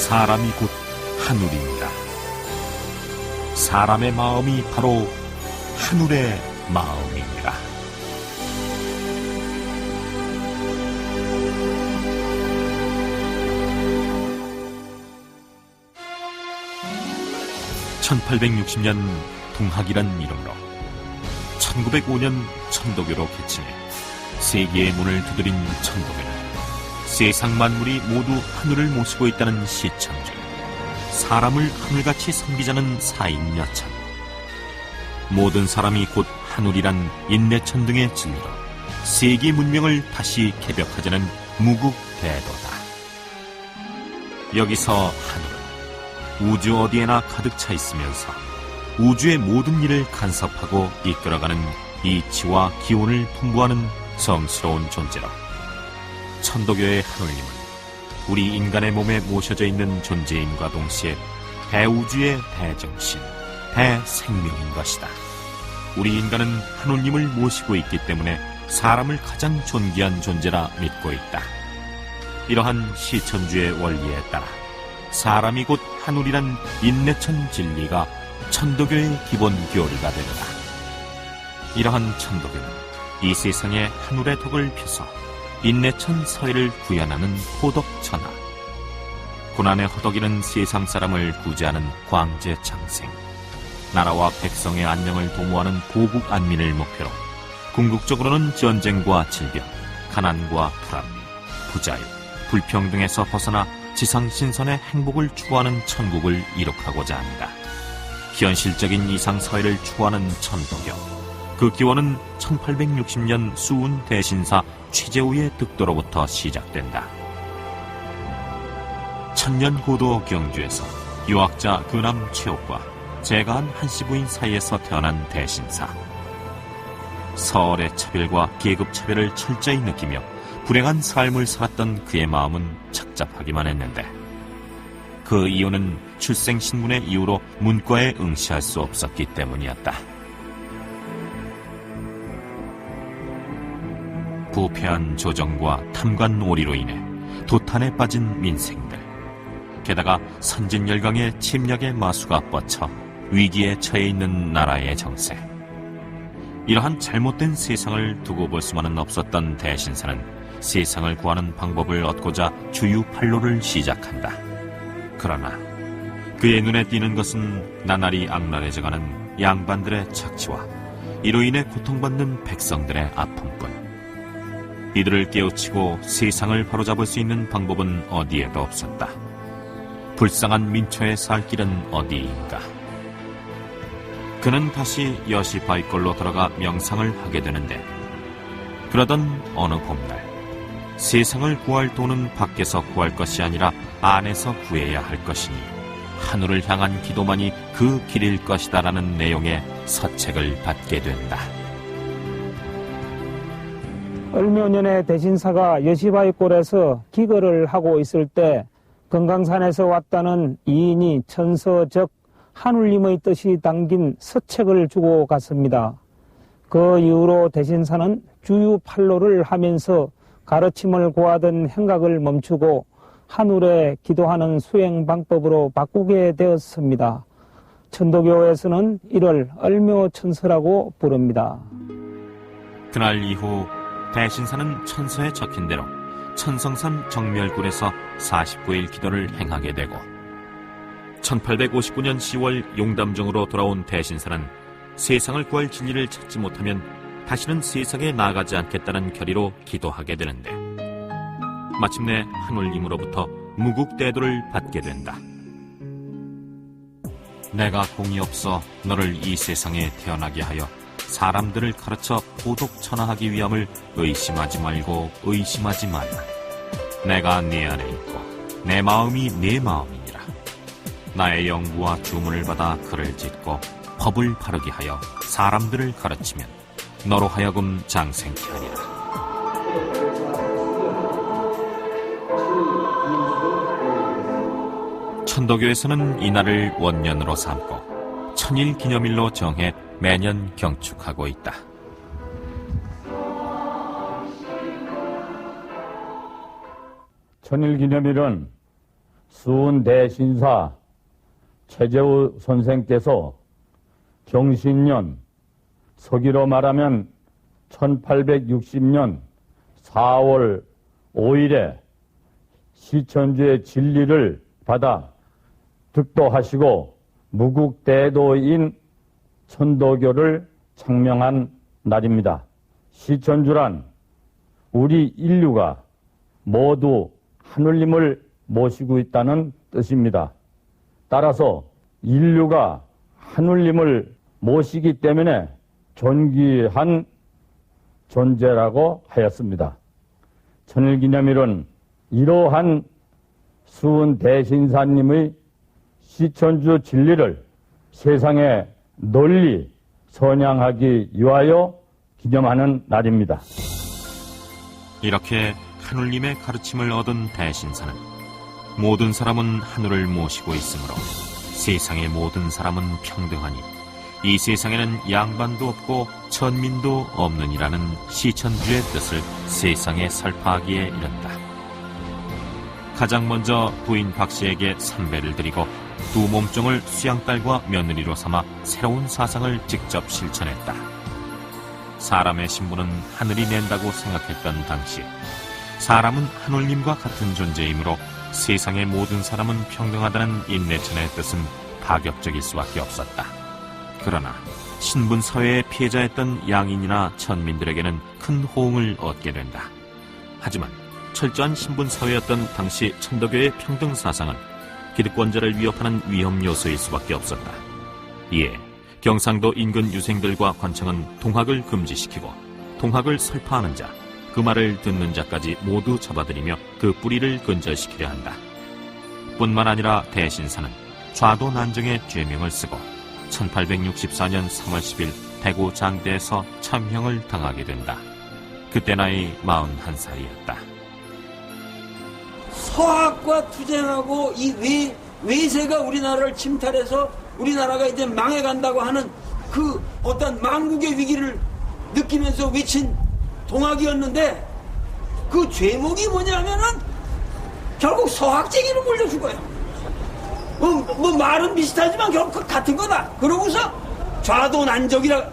사람이 곧 하늘입니다. 사람의 마음이 바로 하늘의 마음입니다. (1860년) 동학이란 이름으로 1905년 천도교로 개칭해 세계의 문을 두드린 천도교는 세상 만물이 모두 하늘을 모시고 있다는 시청주, 사람을 하늘같이 섬기자는 사인 여천, 모든 사람이 곧 하늘이란 인내천 등의 진리로 세계 문명을 다시 개벽하자는 무국대도다. 여기서 하늘은 우주 어디에나 가득 차 있으면서 우주의 모든 일을 간섭하고 이끌어가는 이치와 기운을 풍부하는 성스러운 존재로, 천도교의 하늘님은 우리 인간의 몸에 모셔져 있는 존재임과 동시에 대우주의 대정신, 대생명인 것이다. 우리 인간은 하늘님을 모시고 있기 때문에 사람을 가장 존귀한 존재라 믿고 있다. 이러한 시천주의 원리에 따라 사람이 곧 하늘이란 인내천 진리가 천도교의 기본 교리가 되리라. 이러한 천도교는 이 세상에 하늘의 덕을 펴서 인내천 서해를 구현하는 호덕천하, 고난의 허덕이는 세상 사람을 구제하는 광제창생, 나라와 백성의 안녕을 도모하는 보국 안민을 목표로 궁극적으로는 전쟁과 질병, 가난과 불안, 부자유, 불평등에서 벗어나 지상신선의 행복을 추구하는 천국을 이룩하고자 합니다. 현실적인 이상사회를 추구하는 천도교, 그 기원은 1860년 수운 대신사 최재우의 득도로부터 시작된다. 천년고도 경주에서 유학자 근암 최옥과 제가한 한씨 부인 사이에서 태어난 대신사. 서얼의 차별과 계급 차별을 철저히 느끼며 불행한 삶을 살았던 그의 마음은 착잡하기만 했는데, 그 이유는 출생신문의 이유로 문과에 응시할 수 없었기 때문이었다. 부패한 조정과 탐관 오리로 인해 도탄에 빠진 민생들, 게다가 선진열강의 침략의 마수가 뻗쳐 위기에 처해 있는 나라의 정세, 이러한 잘못된 세상을 두고 볼 수만은 없었던 대신사는 세상을 구하는 방법을 얻고자 주유팔로를 시작한다. 그러나 그의 눈에 띄는 것은 나날이 악랄해져가는 양반들의 착취와 이로 인해 고통받는 백성들의 아픔뿐. 이들을 깨우치고 세상을 바로잡을 수 있는 방법은 어디에도 없었다. 불쌍한 민초의 살 길은 어디인가. 그는 다시 여시바이꼴로 돌아가 명상을 하게 되는데, 그러던 어느 봄날, 세상을 구할 돈은 밖에서 구할 것이 아니라 안에서 구해야 할 것이니 하늘을 향한 기도만이 그 길일 것이다라는 내용의 서책을 받게 된다. 을묘년에 대신사가 여시바이꼴에서 기거를 하고 있을 때 금강산에서 왔다는 이인이 천서 즉 하늘님의 뜻이 담긴 서책을 주고 갔습니다. 그 이후로 대신사는 주유팔로를 하면서 가르침을 구하던 행각을 멈추고 하늘에 기도하는 수행 방법으로 바꾸게 되었습니다. 천도교에서는 이를 을묘천서라고 부릅니다. 그날 이후 대신사는 천서에 적힌 대로 천성산 정멸굴에서 49일 기도를 행하게 되고, 1859년 10월 용담정으로 돌아온 대신사는 세상을 구할 진리를 찾지 못하면 다시는 세상에 나아가지 않겠다는 결의로 기도하게 되는데, 마침내 하늘님으로부터 무국대도를 받게 된다. 내가 공이 없어 너를 이 세상에 태어나게 하여 사람들을 가르쳐 호독천하하기 위함을 의심하지 말고 의심하지 말라. 내가 네 안에 있고 내 마음이 네 마음이니라. 나의 영구와 주문을 받아 글을 짓고 법을 바르게 하여 사람들을 가르치면 너로 하여금 장생케 하리라. 천도교에서는 이날을 원년으로 삼고 천일 기념일로 정해 매년 경축하고 있다. 천일 기념일은 수은 대신사 최재우 선생께서 경신년, 서기로 말하면 1860년 4월 5일에 시천주의 진리를 받아 득도하시고 무국대도인 천도교를 창명한 날입니다. 시천주란 우리 인류가 모두 하느님을 모시고 있다는 뜻입니다. 따라서 인류가 하느님을 모시기 때문에 존귀한 존재라고 하였습니다. 천일기념일은 이러한 수은 대신사님의 시천주 진리를 세상에 널리 선양하기 위하여 기념하는 날입니다. 이렇게 하느님의 가르침을 얻은 대신사는 모든 사람은 하늘을 모시고 있으므로 세상의 모든 사람은 평등하니 이 세상에는 양반도 없고 천민도 없느니라는 시천주의 뜻을 세상에 설파하기에 이른다. 가장 먼저 부인 박씨에게 삼배를 드리고 두 몸종을 수양딸과 며느리로 삼아 새로운 사상을 직접 실천했다. 사람의 신분은 하늘이 낸다고 생각했던 당시 사람은 하느님과 같은 존재이므로 세상의 모든 사람은 평등하다는 인내천의 뜻은 파격적일 수밖에 없었다. 그러나 신분사회의 피해자였던 양인이나 천민들에게는 큰 호응을 얻게 된다. 하지만 철저한 신분사회였던 당시 천도교의 평등사상은 기득권자를 위협하는 위험 요소일 수밖에 없었다. 이에 경상도 인근 유생들과 관청은 동학을 금지시키고 동학을 설파하는 자, 그 말을 듣는 자까지 모두 잡아들이며 그 뿌리를 근절시키려 한다. 뿐만 아니라 대신사는 좌도 난정의 죄명을 쓰고 1864년 3월 10일 대구 장대에서 참형을 당하게 된다. 그때 나이 41살이었다. 서학과 투쟁하고 이 외세가 우리나라를 침탈해서 우리나라가 이제 망해간다고 하는 그 어떤 망국의 위기를 느끼면서 외친 동학이었는데 그 죄목이 뭐냐면은 결국 서학쟁이로 몰려 죽어요. 뭐 말은 비슷하지만 결국 같은 거다. 그러고서 좌도 난정이라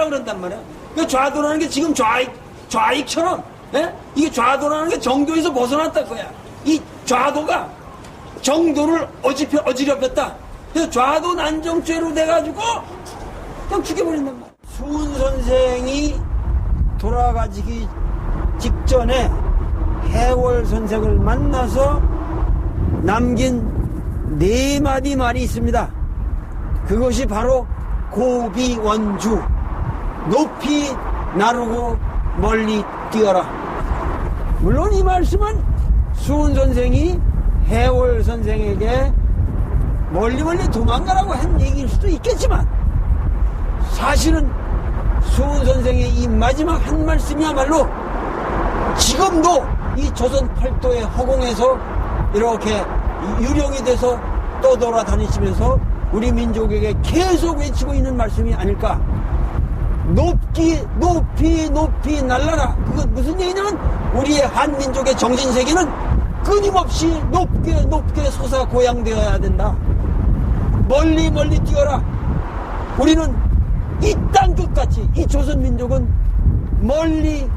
그런단 말이야. 그 좌도라는 게 지금 좌익처럼, 예? 이게 좌도라는 게 정도에서 벗어났다 거야. 이 좌도가 정도를 어지럽혔다. 그래서 좌도 난정죄로 돼가지고 그냥 죽여버린단 말이야. 수은 선생이 돌아가시기 직전에 해월 선생을 만나서 남긴 4마디 말이 있습니다. 그것이 바로 고비원주, 높이 나르고 멀리 뛰어라. 물론 이 말씀은 수은 선생이 해월 선생에게 멀리 도망가라고 한 얘기일 수도 있겠지만 사실은 수은 선생의 이 마지막 한 말씀이야말로 지금도 이 조선 팔도의 허공에서 이렇게 유령이 돼서 떠돌아다니시면서 우리 민족에게 계속 외치고 있는 말씀이 아닐까. 높이 날라라. 그건 무슨 얘기냐면 우리의 한민족의 정신세계는 끊임없이 높게 솟아고양되어야 된다. 멀리 뛰어라. 우리는 이 땅 끝까지 이 조선민족은 멀리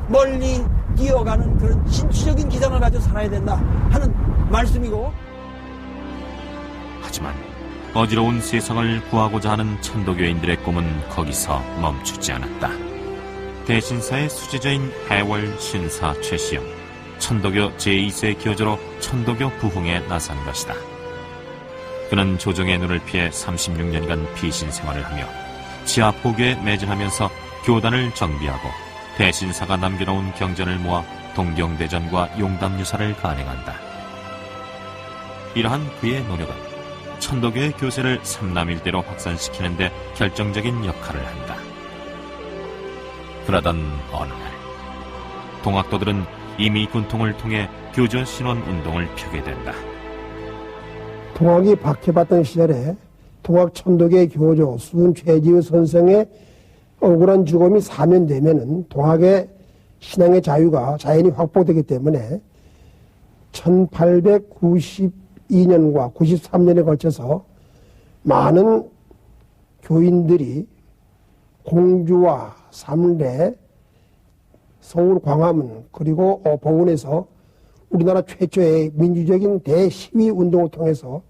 뛰어가는 그런 진취적인 기상을 가지고 살아야 된다 하는 말씀이고, 하지만 어지러운 세상을 구하고자 하는 천도교인들의 꿈은 거기서 멈추지 않았다. 대신사의 수제자인 해월 신사 최시영, 천도교 제2세 교조로 천도교 부흥에 나선 것이다. 그는 조정의 눈을 피해 36년간 피신 생활을 하며 지하 포교에 매진하면서 교단을 정비하고 대신사가 남겨놓은 경전을 모아 동경대전과 용담유사를 간행한다. 이러한 그의 노력은 천도교의 교세를 삼남일대로 확산시키는 데 결정적인 역할을 한다. 그러던 어느 날 동학도들은 이미 군통을 통해 교조 신원 운동을 펴게 된다. 동학이 박해받던 시절에 동학 천도교의 교조 수은 최지우 선생의 억울한 죽음이 사면되면은 동학의 신앙의 자유가 자연히 확보되기 때문에 1892년과 93년에 걸쳐서 많은 교인들이 공주와 삼례, 서울 광화문 그리고 법원에서 우리나라 최초의 민주적인 대시위 운동을 통해서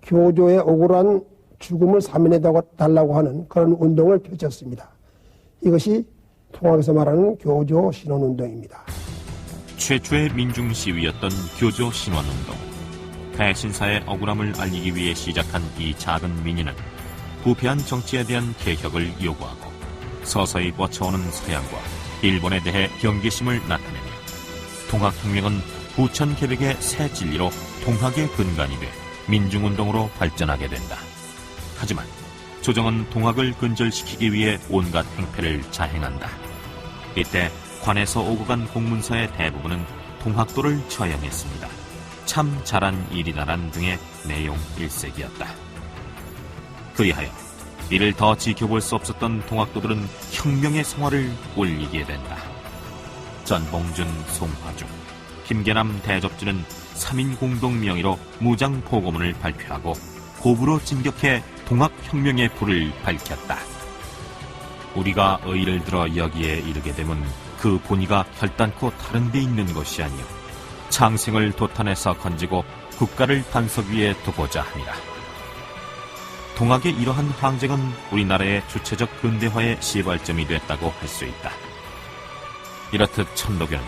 교조의 억울한 죽음을 사면해 달라고 하는 그런 운동을 펼쳤습니다. 이것이 통합에서 말하는 교조 신원운동입니다. 최초의 민중 시위였던 교조 신원운동. 배신사의 억울함을 알리기 위해 시작한 이 작은 민의는 부패한 정치에 대한 개혁을 요구하고 서서히 뻗쳐오는 서양과 일본에 대해 경계심을 나타내며 통학혁명은 부천개벽의 새 진리로 통학의 근간이 돼 민중운동으로 발전하게 된다. 하지만 조정은 통학을 근절시키기 위해 온갖 행패를 자행한다. 이때 관에서 오고 간 공문서의 대부분은 통학도를 처형했습니다. 참 잘한 일이다란 등의 내용 일색이었다. 그리하여 이를 더 지켜볼 수 없었던 통학도들은 혁명의 성화를 올리게 된다. 전봉준, 송화중, 김계남 대접주는 3인 공동 명의로 무장 포고문을 발표하고 고부로 진격해 통학혁명의 불을 밝혔다. 우리가 의의를 들어 여기에 이르게 되면 그 본의가 결단코 다른 데 있는 것이 아니요 창생을 도탄에서 건지고 국가를 반석 위에 두고자 함이라. 통학의 이러한 항쟁은 우리나라의 주체적 근대화의 시발점이 됐다고 할 수 있다. 이렇듯 천도교는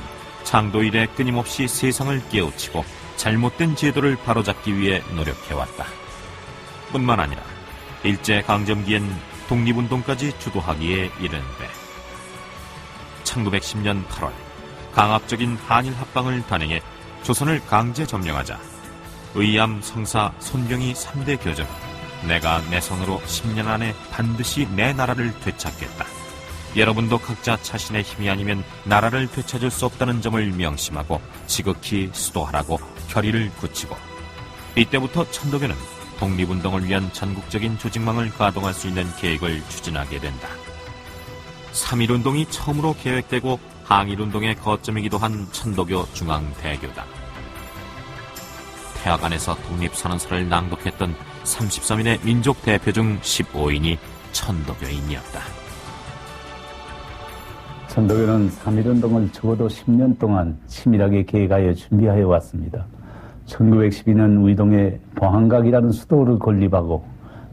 창도 이래 끊임없이 세상을 깨우치고 잘못된 제도를 바로잡기 위해 노력해왔다. 뿐만 아니라 일제강점기엔 독립운동까지 주도하기에 이르는데 1910년 8월 강압적인 한일합방을 단행해 조선을 강제 점령하자 의암 성사 손병희 3대 교전 내가 내 손으로 10년 안에 반드시 내 나라를 되찾겠다. 여러분도 각자 자신의 힘이 아니면 나라를 되찾을 수 없다는 점을 명심하고 지극히 수도하라고 결의를 굳히고 이때부터 천도교는 독립운동을 위한 전국적인 조직망을 가동할 수 있는 계획을 추진하게 된다. 3.1운동이 처음으로 계획되고 항일운동의 거점이기도 한 천도교 중앙대교당. 태학 안에서 독립선언서를 낭독했던 33인의 민족 대표 중 15인이 천도교인이었다. 천도교는 3.1운동을 적어도 10년 동안 치밀하게 계획하여 준비하여 왔습니다. 1912년 의동에 봉황각이라는 수도를 건립하고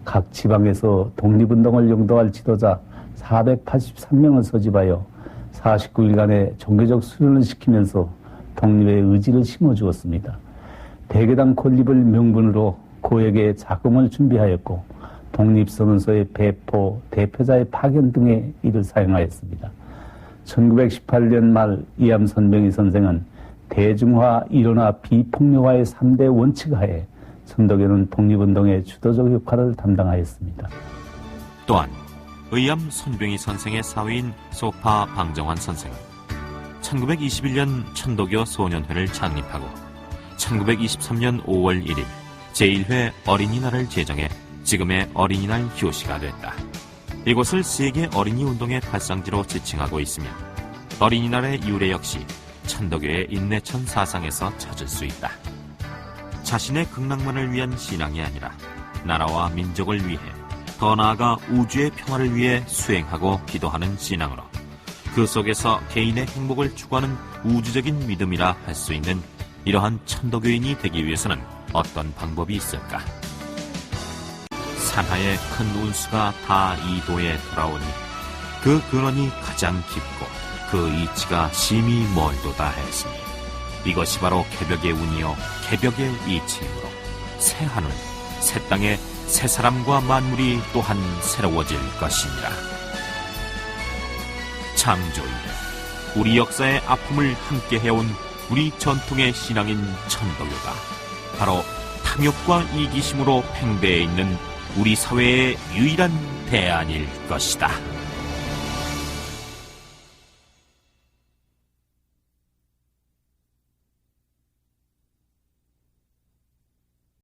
각 지방에서 독립운동을 영도할 지도자 483명을 소집하여 49일간의 종교적 수련을 시키면서 독립의 의지를 심어주었습니다. 대교당 건립을 명분으로 고액의 자금을 준비하였고 독립선언서의 배포, 대표자의 파견 등에 이를 사용하였습니다. 1918년 말 이암 선병희 선생은 대중화, 일원화, 비폭력화의 3대 원칙하에 천도교는 독립운동의 주도적 역할을 담당하였습니다. 또한 의암 손병희 선생의 사위인 소파 방정환 선생은 1921년 천도교 소년회를 창립하고 1923년 5월 1일 제1회 어린이날을 제정해 지금의 어린이날 효시가 됐다. 이곳을 세계 어린이 운동의 발상지로 지칭하고 있으며 어린이날의 유래 역시 천도교의 인내천 사상에서 찾을 수 있다. 자신의 극락만을 위한 신앙이 아니라 나라와 민족을 위해 더 나아가 우주의 평화를 위해 수행하고 기도하는 신앙으로 그 속에서 개인의 행복을 추구하는 우주적인 믿음이라 할 수 있는 이러한 천도교인이 되기 위해서는 어떤 방법이 있을까? 산하의 큰 운수가 다 이도에 돌아오니 그 근원이 가장 깊고 그 이치가 심히 멀도다 했으니 이것이 바로 개벽의 운이요 개벽의 이치이므로 새 하늘, 새 땅에 새 사람과 만물이 또한 새로워질 것이니라. 창조 이래 우리 역사의 아픔을 함께 해온 우리 전통의 신앙인 천도교가 바로 탐욕과 이기심으로 팽배해 있는 우리 사회의 유일한 대안일 것이다.